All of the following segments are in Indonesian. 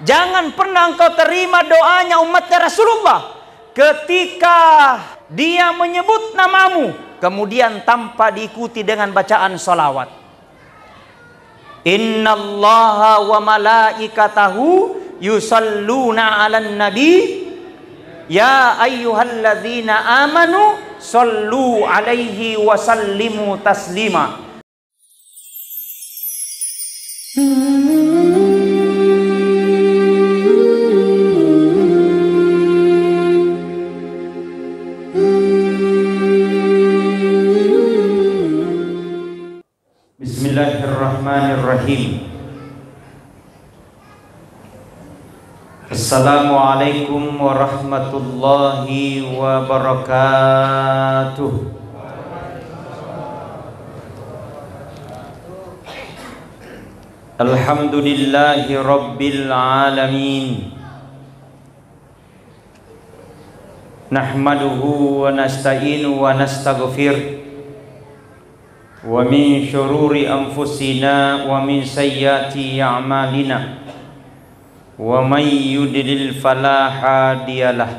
Jangan pernah engkau terima doanya umatnya Rasulullah ketika dia menyebut namamu kemudian tanpa diikuti dengan bacaan salawat. Innallaha wa malaikatahu yusalluna 'alan nabi ya ayyuhalladzina amanu sallu 'alaihi wa sallimu taslima. Bismillahirrahmanirrahim. Assalamualaikum warahmatullahi wabarakatuh. Alhamdulillahi rabbil alamin. Nahmaduhu wa nasta'inu wa nastaghfir. Wa min syururi anfusina wa min sayyiati a'malina. Wa may yudlil fala hadiyalah.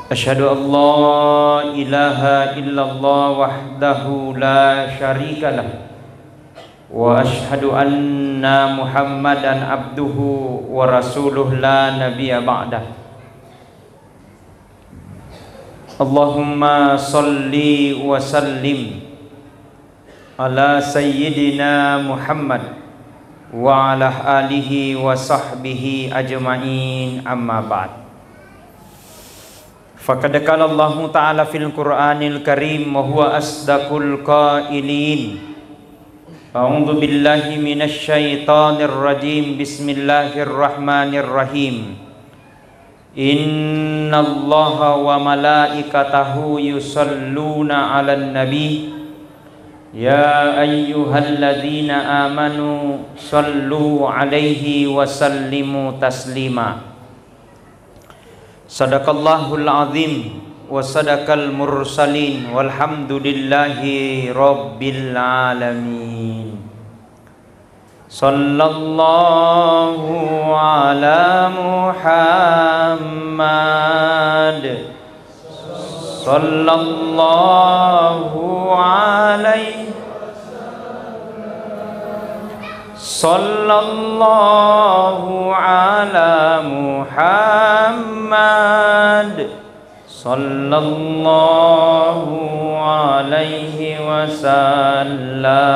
Asyhadu an la ilaha illallah wahdahu la syarikalah. Wa asyhadu anna Muhammadan abduhu wa rasuluh la nabiyya ba'dah. Allahumma salli wa sallim ala sayyidina Muhammad wa ala alihi wa sahbihi ajma'in, amma ba'd. Faqad qala Allah ta'ala fil Qur'anil Karim wa huwa asdaqul qailin. A'udzu billahi minasy syaithanir rajim. Bismillahirrahmanirrahim. Innallaha wa malaikatahu yusalluna 'alan nabi ya ayyuhalladzina amanu sallu 'alaihi wa sallimu taslima. Sadaqallahul azim wa sadaqal mursalin walhamdulillahi rabbil alamin. Sallallahu ala Muhammad sallallahu alaihi sallallahu ala Muhammad sallallahu alaihi wasallam.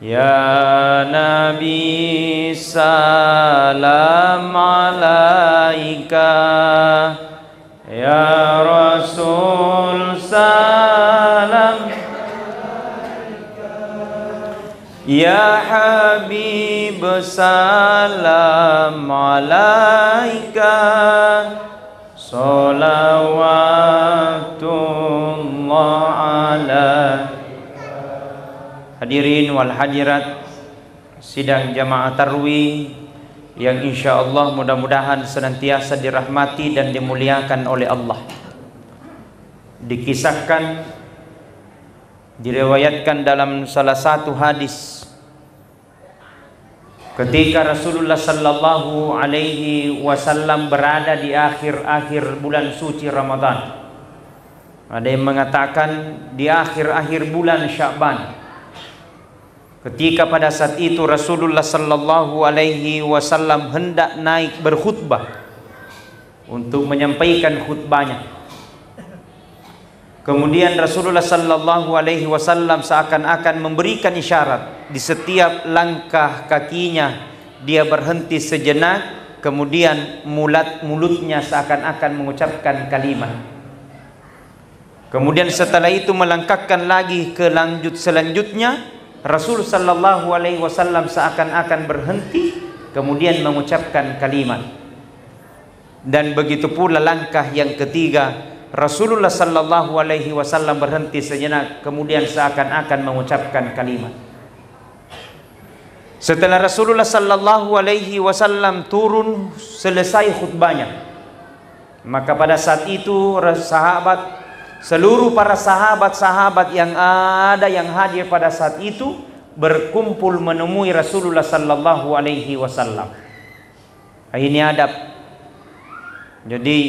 Ya Nabi salam alaika, ya Rasul salam, ya Habib salam alaika, salawatullah alaika. Hadirin wal hadirat sidang jamaah tarwih yang insya Allah mudah-mudahan senantiasa dirahmati dan dimuliakan oleh Allah. Dikisahkan, diriwayatkan dalam salah satu hadis ketika Rasulullah sallallahu alaihi wasallam berada di akhir-akhir bulan suci Ramadan. Ada yang mengatakan di akhir-akhir bulan Sya'ban. Ketika pada saat itu Rasulullah sallallahu alaihi wasallam hendak naik berkhutbah untuk menyampaikan khutbahnya. Kemudian Rasulullah sallallahu alaihi wasallam seakan-akan memberikan isyarat di setiap langkah kakinya dia berhenti sejenak, kemudian mulutnya seakan-akan mengucapkan kalimat. Kemudian setelah itu melangkahkan lagi ke selanjutnya. Rasul sallallahu alaihi wasallam seakan-akan berhenti kemudian mengucapkan kalimat. Dan begitu pula langkah yang ketiga, Rasulullah sallallahu alaihi wasallam berhenti sejenak kemudian seakan-akan mengucapkan kalimat. Setelah Rasulullah sallallahu alaihi wasallam turun selesai khutbahnya, maka pada saat itu seluruh para sahabat-sahabat yang ada yang hadir pada saat itu berkumpul menemui Rasulullah sallallahu alaihi wasallam. Ini adab. Jadi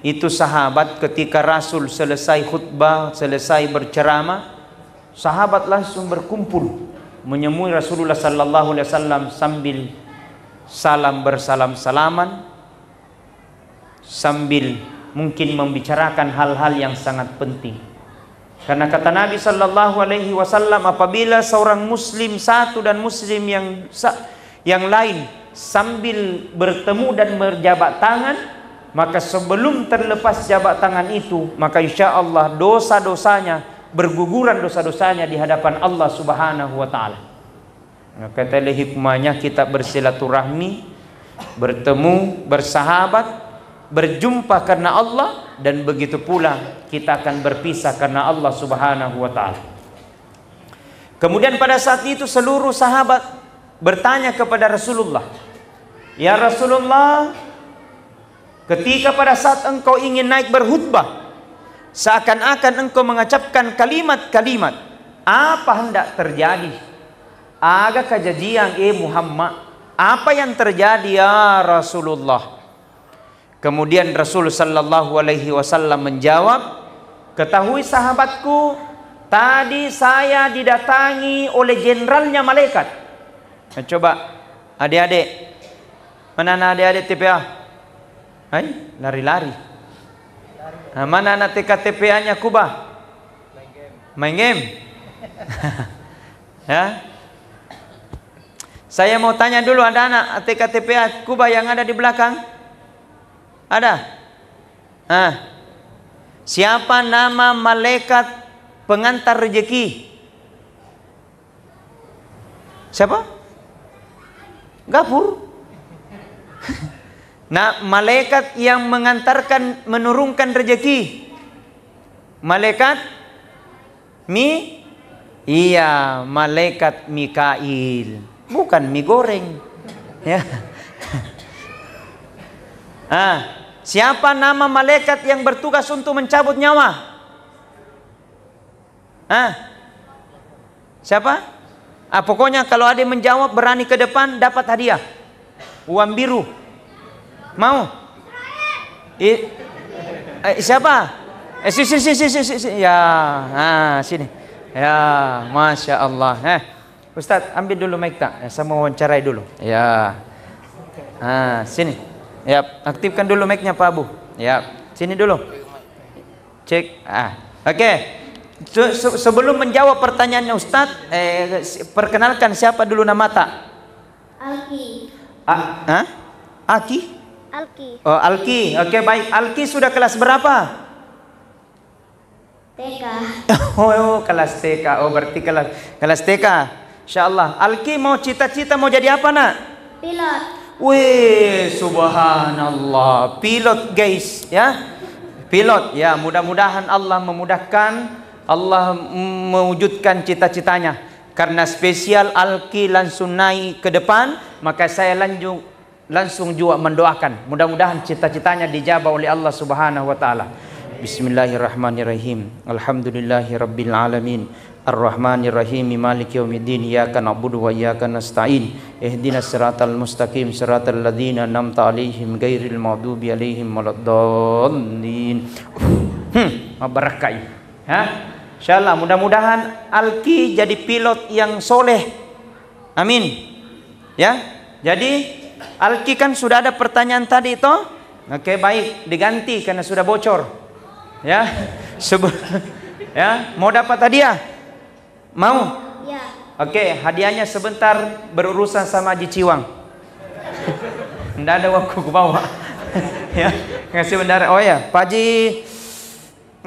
itu sahabat ketika Rasul selesai khutbah, selesai berceramah, sahabat langsung berkumpul menemui Rasulullah sallallahu alaihi wasallam sambil bersalam-salaman, sambil mungkin membicarakan hal-hal yang sangat penting. Karena kata Nabi sallallahu alaihi wasallam, apabila seorang muslim satu dan muslim yang lain sambil bertemu dan berjabat tangan, maka sebelum terlepas jabat tangan itu, maka insya Allah dosa-dosanya berguguran, dosa-dosanya di hadapan Allah Subhanahu wa taala. Maka itulah hikmahnya kita bersilaturahmi, bertemu, bersahabat, berjumpa karena Allah, dan begitu pula kita akan berpisah karena Allah Subhanahu wa taala. Kemudian pada saat itu seluruh sahabat bertanya kepada Rasulullah, "Ya Rasulullah, ketika pada saat engkau ingin naik berkhutbah, seakan-akan engkau mengucapkan kalimat-kalimat, apa hendak terjadi? Aga kejadian Muhammad, apa yang terjadi ya Rasulullah?" Kemudian Rasul sallallahu alaihi wasallam menjawab, "Ketahui sahabatku, tadi saya didatangi oleh jenderalnya malaikat." Nah, coba adik-adik, mana adik-adik TPA? Hai, lari-lari. Nah, mana anak TKTPA-nya Kuba? Main game. Ya. Saya mau tanya dulu, ada anak TKTPA Kuba yang ada di belakang? Ada? Siapa nama malaikat pengantar rezeki? Siapa? Gafur. Nah, malaikat yang menurunkan rezeki. Malaikat iya, malaikat Mikail. Bukan mie goreng. Ya. Siapa nama malaikat yang bertugas untuk mencabut nyawa? Siapa? Pokoknya kalau ada yang menjawab berani ke depan dapat hadiah. Uang biru. Mau? Siapa? Sini. Ya, sini. Ya, Masya Allah. Ustadz, ambil dulu mic tak? Saya mau wawancarai dulu. Ya. Sini. Ya, aktifkan dulu mic-nya Pak Abu. Ya, sini dulu. Cek. Oke. Sebelum menjawab pertanyaannya Ustadz, perkenalkan siapa dulu nama tak? Alki. Aki? Alki. Oh, Alki. Oke, baik. Alki sudah kelas berapa? TK. Oh, kelas TK. Oh, berarti kelas TK. Insyaallah. Alki mau cita-cita mau jadi apa, Nak? Pilot. Wih, subhanallah. Pilot, guys, ya. Pilot, ya. Mudah-mudahan Allah memudahkan, Allah mewujudkan cita-citanya. Karena spesial Alki langsung naik ke depan, maka saya langsung juga mendoakan. Mudah-mudahan cita-citanya dijabah oleh Allah Subhanahu wa taala. Bismillahirrahmanirrahim. Alhamdulillahirabbil alamin. Ar-Rahmanir-Rahim, Maliki yaumiddin, iyyaka na'budu wa iyyaka nasta'in. Ihdinas siratal mustaqim, siratal ladzina an'amta 'alaihim ghairil maghdubi 'alaihim waladdallin. Barakai. Insyaallah mudah-mudahan Alki jadi pilot yang soleh. Amin. Ya. Jadi Alki kan sudah ada pertanyaan tadi itu. Oke, baik, diganti karena sudah bocor. Ya. Ya, mau dapat hadiah? Mau? Ya. Oke, hadiahnya sebentar berurusan sama Haji Ciwang. Nggak ada waktu ke bawah. Ya, ngasih bentar. Oh ya, Pak Haji.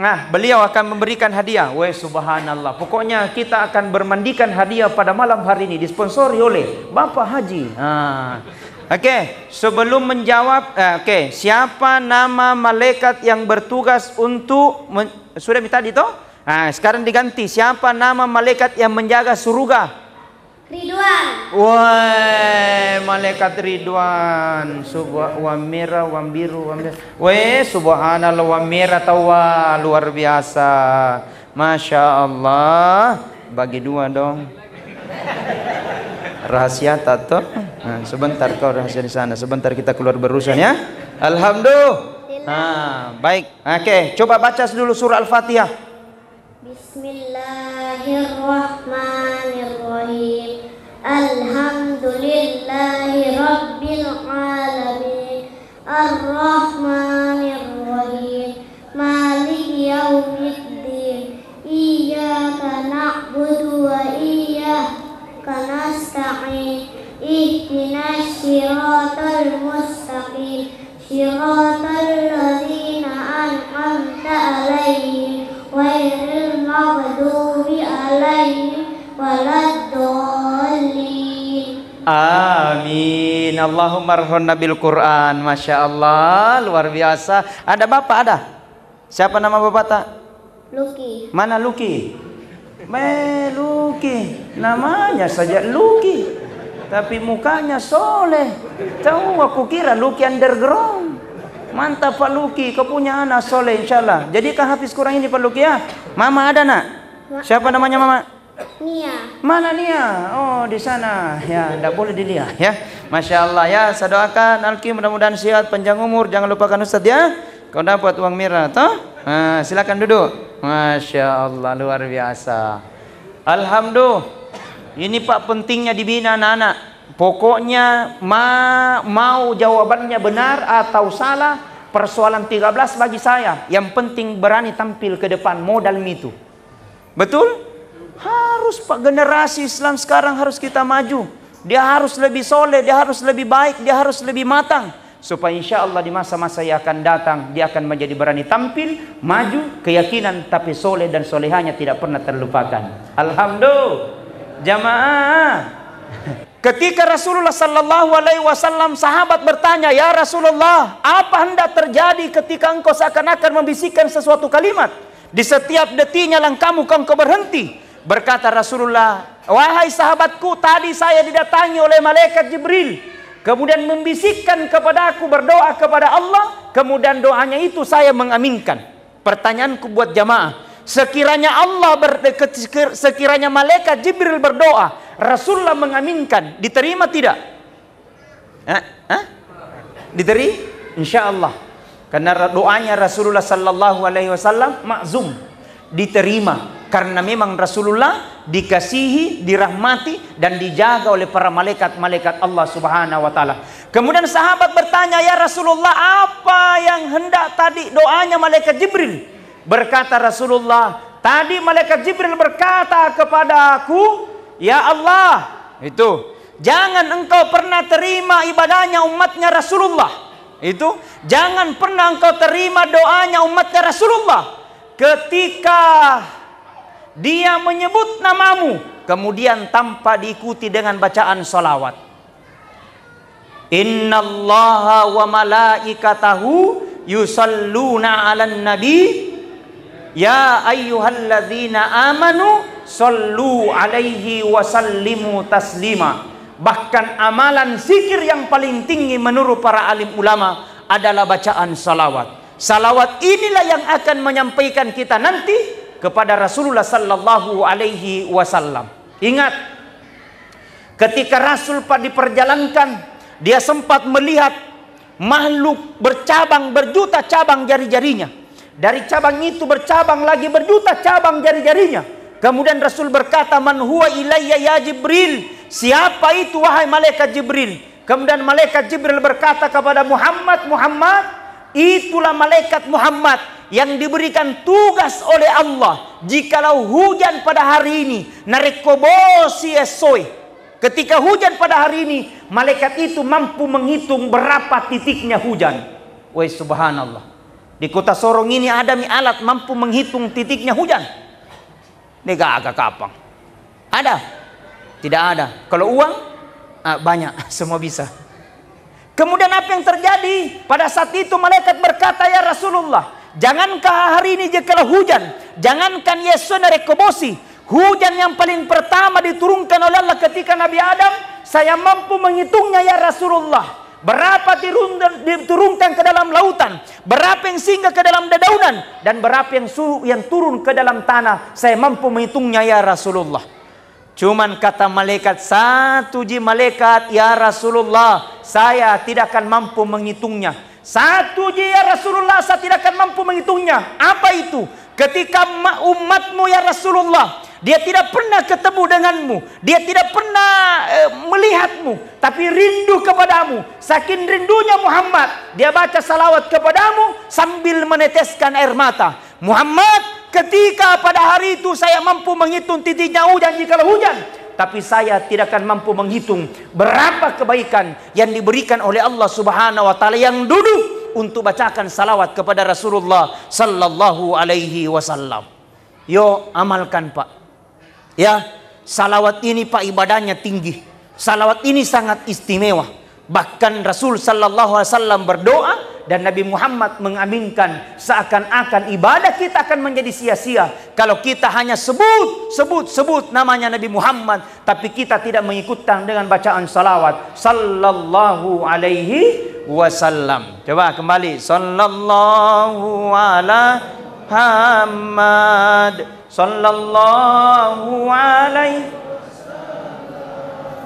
Nah, beliau akan memberikan hadiah. Weh, subhanallah. Pokoknya kita akan bermandikan hadiah pada malam hari ini disponsori oleh Bapak Haji. Oke, sebelum menjawab, siapa nama malaikat yang bertugas untuk sudah minta itu? Sekarang diganti. Siapa nama malaikat yang menjaga surga? Ridwan. Wah, malaikat Ridwan. Wa merah, wa biru, wa merah. Weh, subhanallah, wa merah tawa luar biasa. Masya Allah. Bagi dua dong. Rahasia tato. Nah, sebentar kau rahasia di sana. Sebentar kita keluar berurusan ya. Alhamdulillah. Baik. Oke, coba baca dulu surah Al-Fatihah. Bismillahirrahmanirrahim. Alhamdulillahi rabbil alamin. Ar-Rahmanir-Rahim. Maliki yaumiddin. Iyyaka na'budu wa iyyaka nasta'in. Ihdinas siratal mustaqim. Siratal ladzina an'amta 'alaihim ghairil maghdubi 'alaihim waladdallin. Amin. Allahumma arhamna bil Quran. Masya Allah, luar biasa. Ada bapak ada? Siapa nama bapak tak? Luki. Mana Luki? Luki. Namanya saja Luki, tapi mukanya soleh. Tahu, aku kira Luki underground. Mantap Pak Luki, kau punya anak soleh insyaallah. Jadi kan hafiz Quran ini Pak Luki ya? Mama ada nak? Siapa namanya mama? Nia. Mana Nia? Oh, di sana. Ya, tidak boleh dilihat ya. Masya Allah ya. Saya doakan Alki mudah-mudahan sehat, panjang umur. Jangan lupakan Ustaz ya. Kau dapat uang merah toh? Nah, silakan duduk. Masya Allah, luar biasa. Alhamdulillah. Ini Pak pentingnya dibina anak-anak. Pokoknya mau jawabannya benar atau salah, persoalan 13 bagi saya. Yang penting berani tampil ke depan, modal itu. Betul? Harus Pak, generasi Islam sekarang harus kita maju. Dia harus lebih soleh, dia harus lebih baik, dia harus lebih matang. Supaya insya Allah di masa-masa yang akan datang, dia akan menjadi berani tampil, maju, keyakinan, tapi soleh dan solehanya tidak pernah terlupakan. Alhamdulillah. Jamaah. Ketika Rasulullah Sallallahu Alaihi Wasallam sahabat bertanya, ya Rasulullah, apa hendak terjadi ketika engkau seakan-akan membisikkan sesuatu kalimat? Di setiap detiknya langkahmu engkau berhenti. Berkata Rasulullah, wahai sahabatku, tadi saya didatangi oleh malaikat Jibril, kemudian membisikkan kepada aku berdoa kepada Allah, kemudian doanya itu saya mengaminkan. Pertanyaanku buat jamaah, sekiranya sekiranya malaikat Jibril berdoa, Rasulullah mengaminkan, diterima tidak? Diterima? Insya Allah. Karena doanya Rasulullah Sallallahu Alaihi Wasallam makzum, diterima. Karena memang Rasulullah dikasihi, dirahmati, dan dijaga oleh para malaikat-malaikat Allah Subhanahu wa Ta'ala. Kemudian sahabat bertanya, ya Rasulullah, apa yang hendak tadi doanya malaikat Jibril? Berkata Rasulullah, tadi malaikat Jibril berkata kepada aku, ya Allah, itu jangan engkau pernah terima ibadahnya umatnya Rasulullah. Itu jangan pernah engkau terima doanya umatnya Rasulullah ketika dia menyebut namamu, kemudian tanpa diikuti dengan bacaan salawat. Innallaha wa malaikatahu yusalluna 'alan nabi ya ayyuhalladzina amanu sallu 'alaihi wa sallimu taslima. Bahkan amalan zikir yang paling tinggi menurut para alim ulama adalah bacaan salawat. Salawat inilah yang akan menyampaikan kita nanti kepada Rasulullah Sallallahu Alaihi Wasallam. Ingat, ketika Rasul diperjalankan, dia sempat melihat makhluk bercabang, berjuta cabang jari-jarinya. Dari cabang itu bercabang lagi berjuta cabang jari-jarinya. Kemudian Rasul berkata, man huwa ilayya ya Jibril, siapa itu wahai malaikat Jibril? Kemudian malaikat Jibril berkata kepada Muhammad, Muhammad, itulah malaikat Muhammad yang diberikan tugas oleh Allah. Jikalau hujan pada hari ini, narekobosi esoi. Ketika hujan pada hari ini, malaikat itu mampu menghitung berapa titiknya hujan. Wah, subhanallah. Di kota Sorong ini ada alat mampu menghitung titiknya hujan. Ini agak kapang. Ada? Tidak ada. Kalau uang, banyak, semua bisa. Kemudian apa yang terjadi? Pada saat itu malaikat berkata, ya Rasulullah, jangankah hari ini jikalau hujan, jangankan Yesus narekobosi, hujan yang paling pertama diturunkan oleh Allah ketika Nabi Adam, saya mampu menghitungnya ya Rasulullah. Berapa diturunkan ke dalam lautan, berapa yang singgah ke dalam dedaunan, dan berapa yang turun ke dalam tanah, saya mampu menghitungnya ya Rasulullah. Cuman kata malaikat, satu ji malaikat, ya Rasulullah, saya tidak akan mampu menghitungnya. Satu ji ya Rasulullah, saya tidak akan mampu menghitungnya. Apa itu? Ketika umatmu ya Rasulullah, dia tidak pernah ketemu denganmu, dia tidak pernah melihatmu, tapi rindu kepadamu. Saking rindunya Muhammad, dia baca salawat kepadamu sambil meneteskan air mata. Muhammad, ketika pada hari itu saya mampu menghitung titiknya hujan jikalau hujan, tapi saya tidak akan mampu menghitung berapa kebaikan yang diberikan oleh Allah Subhanahu wa taala yang duduk untuk bacakan salawat kepada Rasulullah sallallahu alaihi wasallam. Yo, amalkan Pak. Ya, salawat ini Pak ibadahnya tinggi. Salawat ini sangat istimewa. Bahkan Rasul sallallahu alaihi wasallam berdoa dan Nabi Muhammad mengaminkan seakan-akan ibadah kita akan menjadi sia-sia kalau kita hanya sebut namanya Nabi Muhammad, tapi kita tidak mengikutkan dengan bacaan salawat sallallahu alaihi wasallam. Coba kembali, sallallahu ala Muhammad, sallallahu alaihi,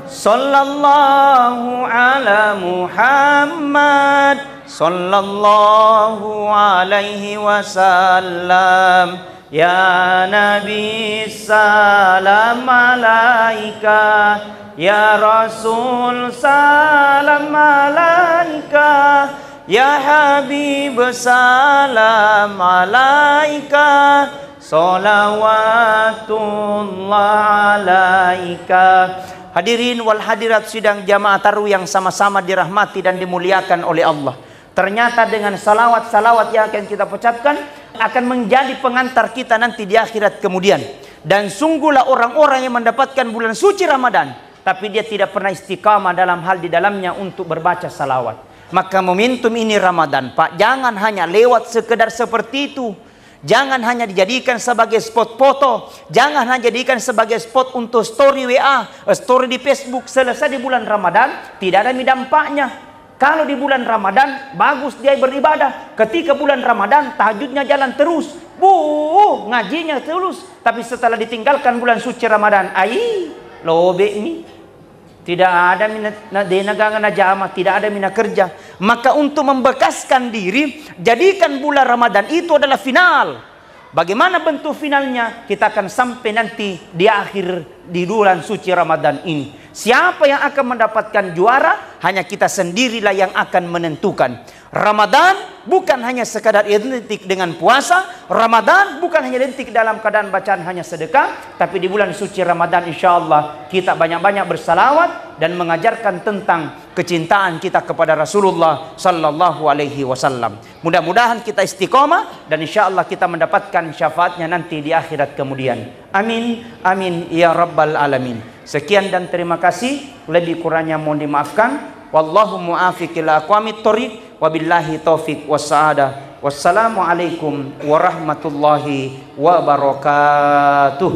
sallallahu ala Muhammad, sallallahu alaihi wasallam. Ya Nabi salam alaika, ya Rasul salam alaika, ya Habib salam alaika, salawatullah alaika. Hadirin wal hadirat sidang jamaah taruh yang sama-sama dirahmati dan dimuliakan oleh Allah. Ternyata dengan salawat-salawat yang akan kita ucapkan akan menjadi pengantar kita nanti di akhirat kemudian. Dan sungguhlah orang-orang yang mendapatkan bulan suci Ramadan, tapi dia tidak pernah istiqamah dalam hal di dalamnya untuk berbaca salawat. Maka momentum ini Ramadan, Pak, jangan hanya lewat sekedar seperti itu. Jangan hanya dijadikan sebagai spot foto. Jangan hanya dijadikan sebagai spot untuk story WA, story di Facebook. Selesai di bulan Ramadan, tidak ada dampaknya. Kalau di bulan Ramadan, bagus dia beribadah. Ketika bulan Ramadan, tahajudnya jalan terus. Ngajinya terus. Tapi setelah ditinggalkan bulan suci Ramadan, lobe ini. Tidak ada denagangan jamaah, tidak ada mina kerja. Maka untuk membekaskan diri, jadikan bulan Ramadan itu adalah final. Bagaimana bentuk finalnya? Kita akan sampai nanti di akhir di bulan suci Ramadan ini. Siapa yang akan mendapatkan juara? Hanya kita sendirilah yang akan menentukan. Ramadan bukan hanya sekadar identik dengan puasa. Ramadan bukan hanya identik dalam keadaan bacaan hanya sedekah. Tapi di bulan suci Ramadan insya Allah kita banyak-banyak bersalawat dan mengajarkan tentang kecintaan kita kepada Rasulullah sallallahu alaihi wasallam. Mudah-mudahan kita istiqomah dan insya Allah kita mendapatkan syafaatnya nanti di akhirat kemudian. Amin, amin ya rabbal alamin. Sekian dan terima kasih. Lebih kurangnya mohon dimaafkan. Wallahu mu'afiq ila aqwamit thoriq. Wabillahi taufiq wassa'adah. Wassalamualaikum warahmatullahi wabarakatuh.